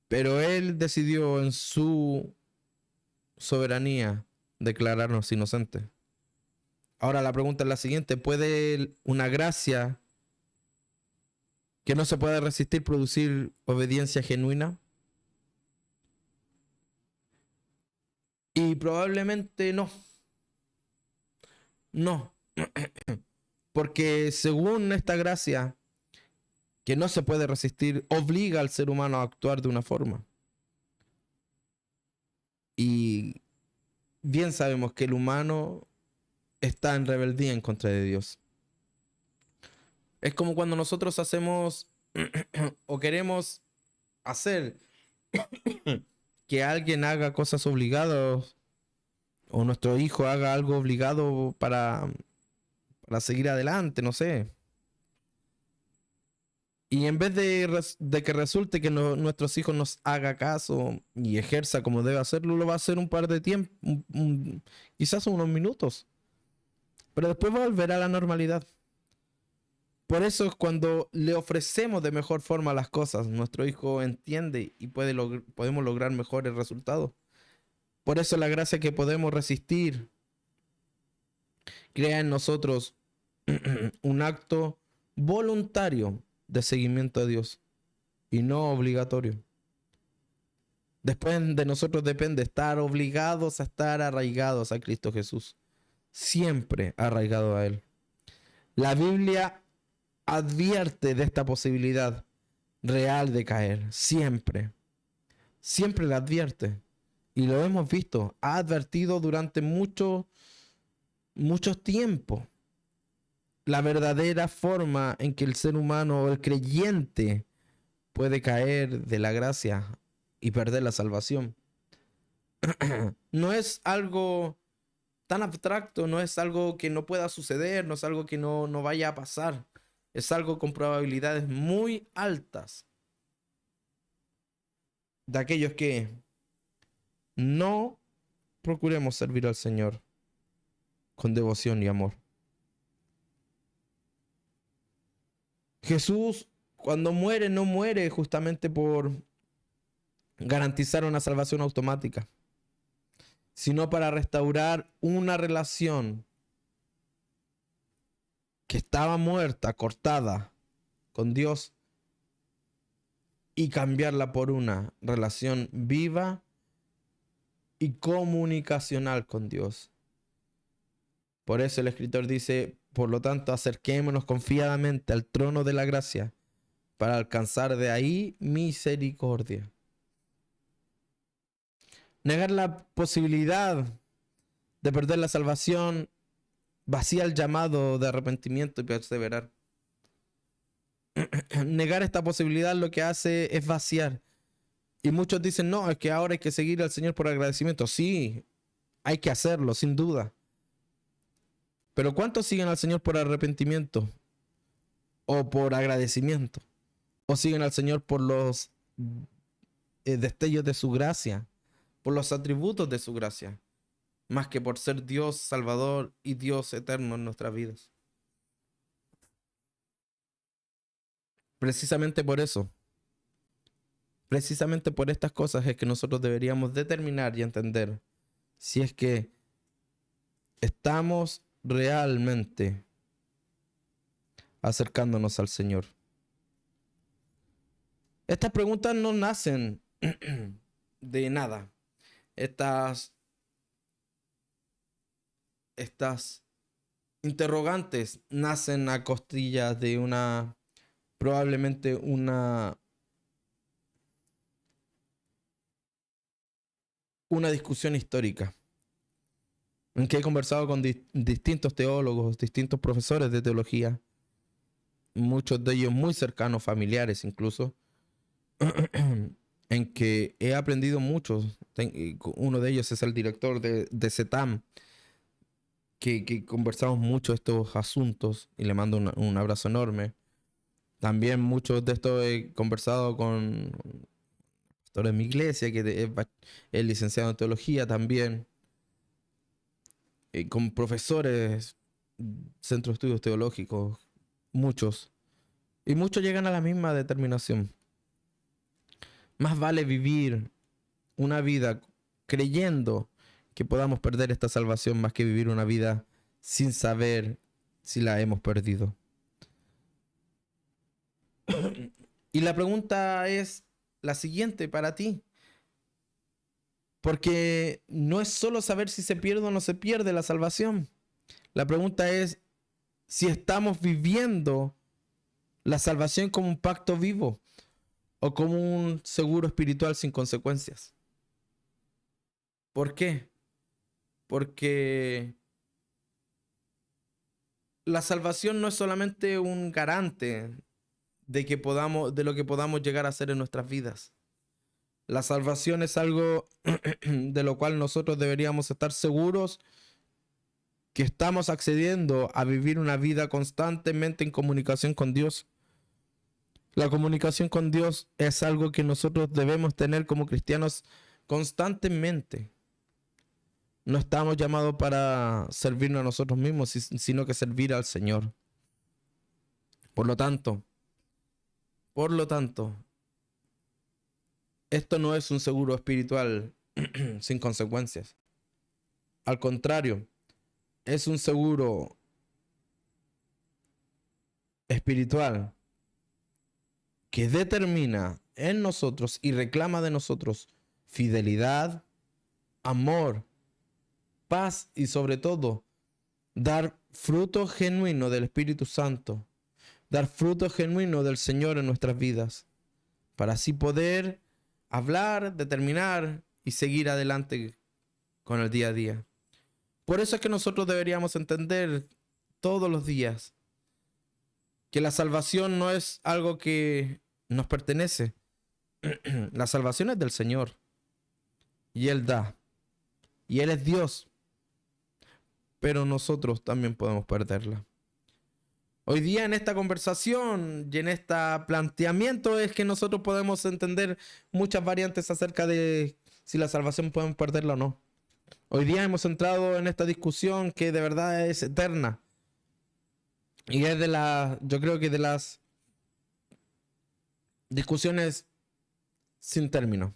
Pero Él decidió en su soberanía declararnos inocentes. Ahora la pregunta es la siguiente: ¿puede una gracia que no se puede resistir producir obediencia genuina? Y probablemente no. No. Porque según esta gracia, que no se puede resistir, obliga al ser humano a actuar de una forma. Y bien sabemos que el humano está en rebeldía en contra de Dios. Es como cuando nosotros hacemos o queremos hacer que alguien haga cosas obligadas o nuestro hijo haga algo obligado para seguir adelante, no sé. Y en vez de que resulte que nuestros hijos nos haga caso y ejerza como debe hacerlo, lo va a hacer un par de tiempo, quizás unos minutos, pero después va a volver a la normalidad. Por eso es cuando le ofrecemos de mejor forma las cosas, nuestro hijo entiende y podemos lograr mejores resultados. Por eso la gracia que podemos resistir crea en nosotros un acto voluntario de seguimiento a Dios y no obligatorio. Después de nosotros depende estar obligados a estar arraigados a Cristo Jesús, siempre arraigado a Él. La Biblia advierte de esta posibilidad real de caer, siempre la advierte. Y lo hemos visto, ha advertido durante mucho tiempo la verdadera forma en que el ser humano o el creyente puede caer de la gracia y perder la salvación. No es algo tan abstracto, no es algo que no pueda suceder, no es algo que no vaya a pasar. Es algo con probabilidades muy altas de aquellos que no procuremos servir al Señor con devoción y amor. Jesús, cuando muere, no muere justamente por garantizar una salvación automática, sino para restaurar una relación que estaba muerta, cortada con Dios, y cambiarla por una relación viva y comunicacional con Dios. Por eso el escritor dice, por lo tanto, acerquémonos confiadamente al trono de la gracia para alcanzar de ahí misericordia. Negar la posibilidad de perder la salvación vacía el llamado de arrepentimiento y perseverar. Negar esta posibilidad lo que hace es vaciar. Y muchos dicen, no, es que ahora hay que seguir al Señor por agradecimiento. Sí, hay que hacerlo, sin duda. Pero ¿cuántos siguen al Señor por arrepentimiento? ¿O por agradecimiento? ¿O siguen al Señor por los destellos de su gracia? ¿Por los atributos de su gracia? Más que por ser Dios Salvador y Dios eterno en nuestras vidas. Precisamente por eso, precisamente por estas cosas es que nosotros deberíamos determinar y entender si es que estamos realmente acercándonos al Señor. Estas preguntas no nacen de nada. Estas interrogantes nacen a costillas de probablemente una discusión histórica en que he conversado con distintos teólogos, distintos profesores de teología, muchos de ellos muy cercanos, familiares incluso, en que he aprendido mucho. Uno de ellos es el director de CETAM, que conversamos mucho estos asuntos y le mando un abrazo enorme. También muchos de estos he conversado con pastores de mi iglesia, que es licenciado en teología también, con profesores, centros de estudios teológicos, muchos. Y muchos llegan a la misma determinación. Más vale vivir una vida creyendo que podamos perder esta salvación más que vivir una vida sin saber si la hemos perdido. Y la pregunta es la siguiente para ti. Porque no es solo saber si se pierde o no se pierde la salvación. La pregunta es si estamos viviendo la salvación como un pacto vivo o como un seguro espiritual sin consecuencias. ¿Por qué? Porque la salvación no es solamente un garante de lo que podamos llegar a hacer en nuestras vidas. La salvación es algo de lo cual nosotros deberíamos estar seguros que estamos accediendo a vivir una vida constantemente en comunicación con Dios. La comunicación con Dios es algo que nosotros debemos tener como cristianos constantemente. No estamos llamados para servirnos a nosotros mismos, sino que servir al Señor. Por lo tanto, esto no es un seguro espiritual sin consecuencias. Al contrario, es un seguro espiritual que determina en nosotros y reclama de nosotros fidelidad, amor, paz y sobre todo dar fruto genuino del Espíritu Santo, dar fruto genuino del Señor en nuestras vidas, para así poder hablar, determinar y seguir adelante con el día a día. Por eso es que nosotros deberíamos entender todos los días que la salvación no es algo que nos pertenece. La salvación es del Señor y Él da y Él es Dios, pero nosotros también podemos perderla. Hoy día en esta conversación y en este planteamiento es que nosotros podemos entender muchas variantes acerca de si la salvación podemos perderla o no. Hoy día hemos entrado en esta discusión que de verdad es eterna y es yo creo que de las discusiones sin término.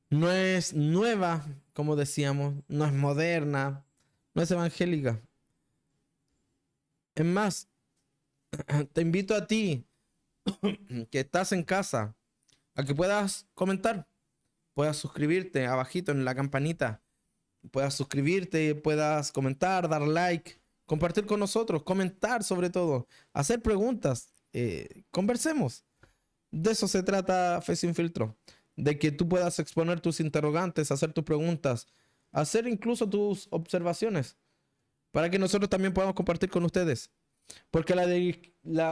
No es nueva, como decíamos, no es moderna, no es evangélica. Es más, te invito a ti, que estás en casa, a que puedas comentar, puedas suscribirte abajito en la campanita, puedas suscribirte, puedas comentar, dar like, compartir con nosotros, comentar sobre todo, hacer preguntas, conversemos. De eso se trata Fe Sin Filtro, de que tú puedas exponer tus interrogantes, hacer tus preguntas, hacer incluso tus observaciones, para que nosotros también podamos compartir con ustedes. Porque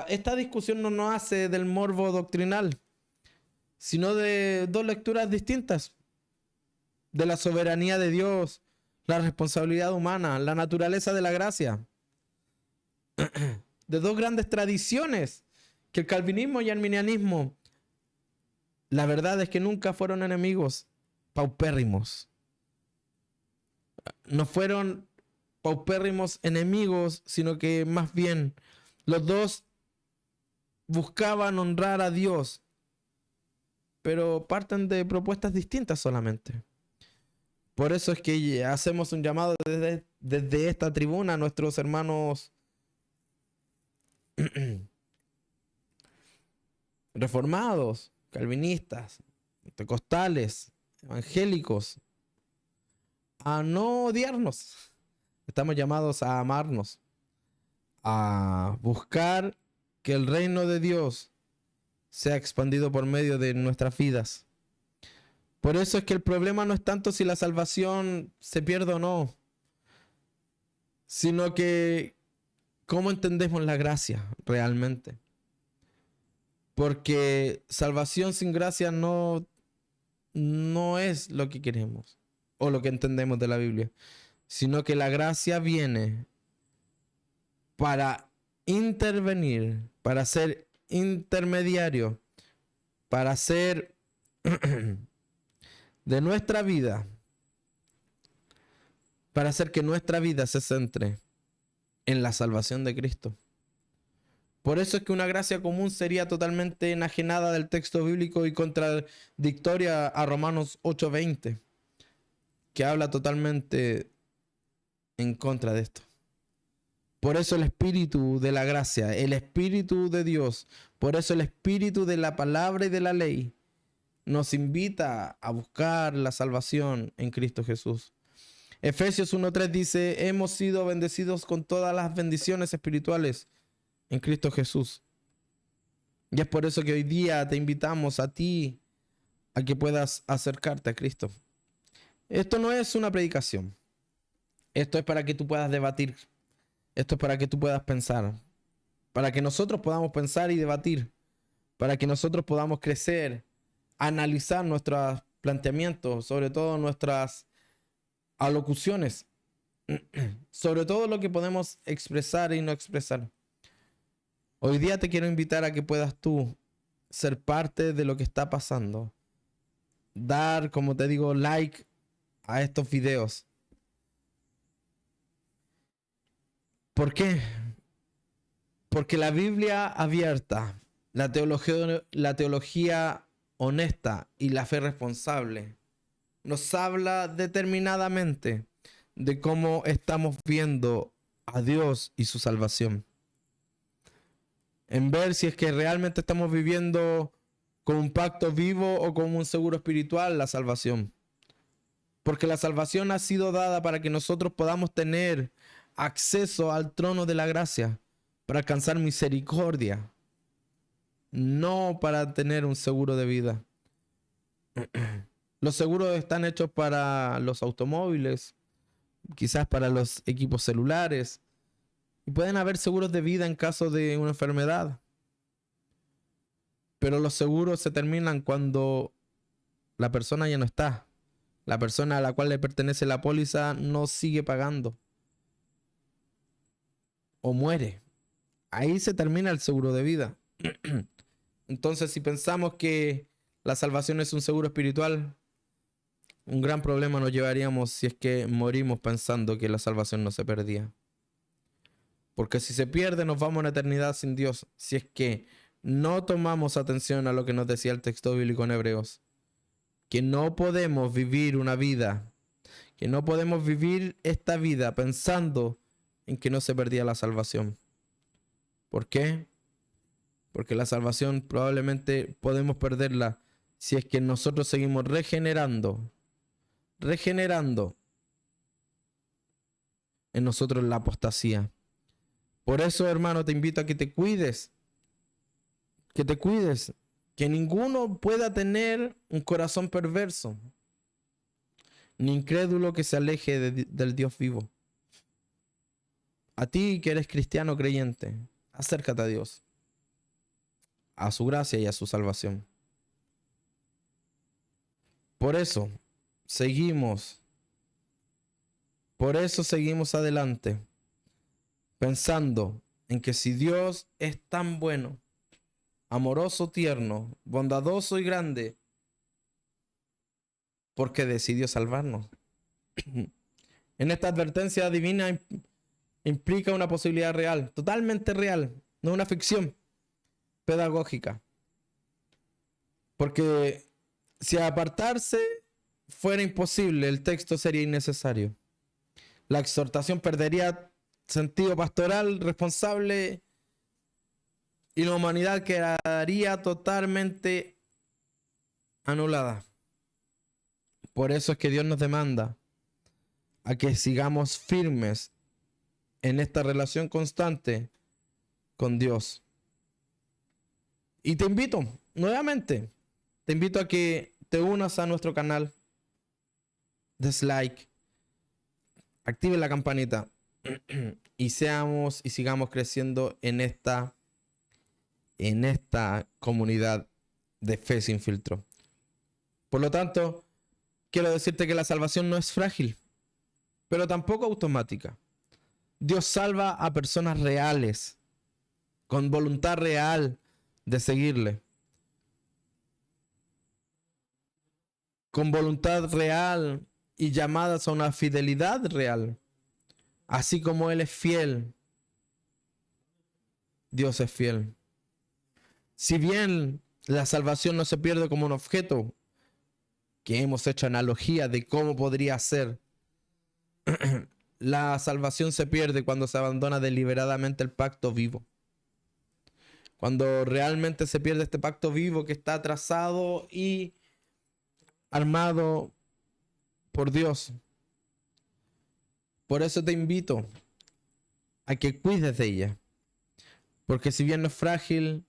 esta discusión no nos hace del morbo doctrinal, sino de dos lecturas distintas, de la soberanía de Dios, la responsabilidad humana, la naturaleza de la gracia, de dos grandes tradiciones, que el calvinismo y el arminianismo, la verdad es que nunca fueron enemigos paupérrimos. No fueron paupérrimos enemigos, sino que más bien los dos buscaban honrar a Dios, pero parten de propuestas distintas solamente. Por eso es que hacemos un llamado desde esta tribuna a nuestros hermanos reformados, calvinistas, pentecostales, evangélicos, a no odiarnos. Estamos llamados a amarnos, a buscar que el reino de Dios sea expandido por medio de nuestras vidas. Por eso es que el problema no es tanto si la salvación se pierde o no, sino que cómo entendemos la gracia realmente. Porque salvación sin gracia no es lo que queremos o lo que entendemos de la Biblia, sino que la gracia viene para intervenir, para ser intermediario, para ser de nuestra vida, para hacer que nuestra vida se centre en la salvación de Cristo. Por eso es que una gracia común sería totalmente enajenada del texto bíblico y contradictoria a Romanos 8:20, que habla totalmente en contra de esto. Por eso el espíritu de la gracia, el espíritu de Dios, por eso el espíritu de la palabra y de la ley nos invita a buscar la salvación en Cristo Jesús. Efesios 1:3 dice: hemos sido bendecidos con todas las bendiciones espirituales en Cristo Jesús. Y es por eso que hoy día te invitamos a ti a que puedas acercarte a Cristo. Esto no es una predicación. Esto es para que tú puedas debatir. Esto es para que tú puedas pensar. Para que nosotros podamos pensar y debatir. Para que nosotros podamos crecer, analizar nuestros planteamientos, sobre todo nuestras alocuciones, sobre todo lo que podemos expresar y no expresar. Hoy día te quiero invitar a que puedas tú ser parte de lo que está pasando. Dar, como te digo, like a estos videos. ¿Por qué? Porque la Biblia abierta, la teología honesta y la fe responsable nos habla determinadamente de cómo estamos viendo a Dios y su salvación. En ver si es que realmente estamos viviendo con un pacto vivo o con un seguro espiritual la salvación. Porque la salvación ha sido dada para que nosotros podamos tener acceso al trono de la gracia, para alcanzar misericordia, no para tener un seguro de vida. Los seguros están hechos para los automóviles, quizás para los equipos celulares, y pueden haber seguros de vida en caso de una enfermedad. Pero los seguros se terminan cuando la persona ya no está. La persona a la cual le pertenece la póliza no sigue pagando o muere. Ahí se termina el seguro de vida. Entonces, si pensamos que la salvación es un seguro espiritual, un gran problema nos llevaríamos si es que morimos pensando que la salvación no se perdía. Porque si se pierde, nos vamos a una eternidad sin Dios. Si es que no tomamos atención a lo que nos decía el texto bíblico en Hebreos. Que no podemos vivir una vida, que no podemos vivir esta vida pensando en que no se perdía la salvación. ¿Por qué? Porque la salvación probablemente podemos perderla si es que nosotros seguimos regenerando en nosotros la apostasía. Por eso, hermano, te invito a que te cuides, que ninguno pueda tener un corazón perverso, ni incrédulo que se aleje del Dios vivo. A ti que eres cristiano creyente, acércate a Dios, a su gracia y a su salvación. Por eso seguimos adelante, pensando en que si Dios es tan bueno, amoroso, tierno, bondadoso y grande, porque decidió salvarnos. En esta advertencia divina implica una posibilidad real, totalmente real, no una ficción pedagógica. Porque si apartarse fuera imposible, el texto sería innecesario. La exhortación perdería sentido pastoral, responsable, y la humanidad quedaría totalmente anulada. Por eso es que Dios nos demanda a que sigamos firmes en esta relación constante con Dios. Y te invito, nuevamente, te invito a que te unas a nuestro canal, des like, active la campanita y sigamos creciendo en esta comunidad de fe sin filtro. Por lo tanto, quiero decirte que la salvación no es frágil, pero tampoco automática. Dios salva a personas reales, con voluntad real de seguirle, con voluntad real y llamadas a una fidelidad real. Así como Él es fiel, Dios es fiel. Si bien la salvación no se pierde como un objeto, que hemos hecho analogía de cómo podría ser, la salvación se pierde cuando se abandona deliberadamente el pacto vivo. Cuando realmente se pierde este pacto vivo que está trazado y armado por Dios. Por eso te invito a que cuides de ella. Porque si bien no es frágil,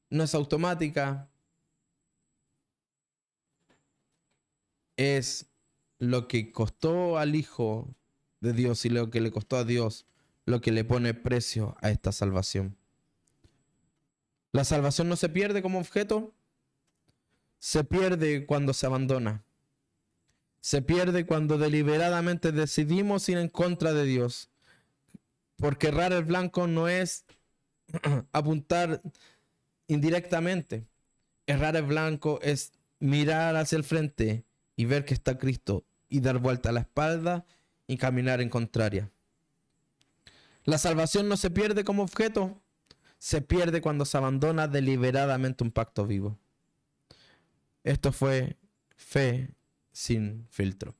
no es automática, es lo que costó al Hijo de Dios y lo que le costó a Dios, lo que le pone precio a esta salvación. La salvación no se pierde como objeto, se pierde cuando se abandona. Se pierde cuando deliberadamente decidimos ir en contra de Dios. Porque errar el blanco no es apuntar indirectamente. Errar es blanco, es mirar hacia el frente y ver que está Cristo y dar vuelta a la espalda y caminar en contraria. La salvación no se pierde como objeto, se pierde cuando se abandona deliberadamente un pacto vivo. Esto fue Fe sin filtro.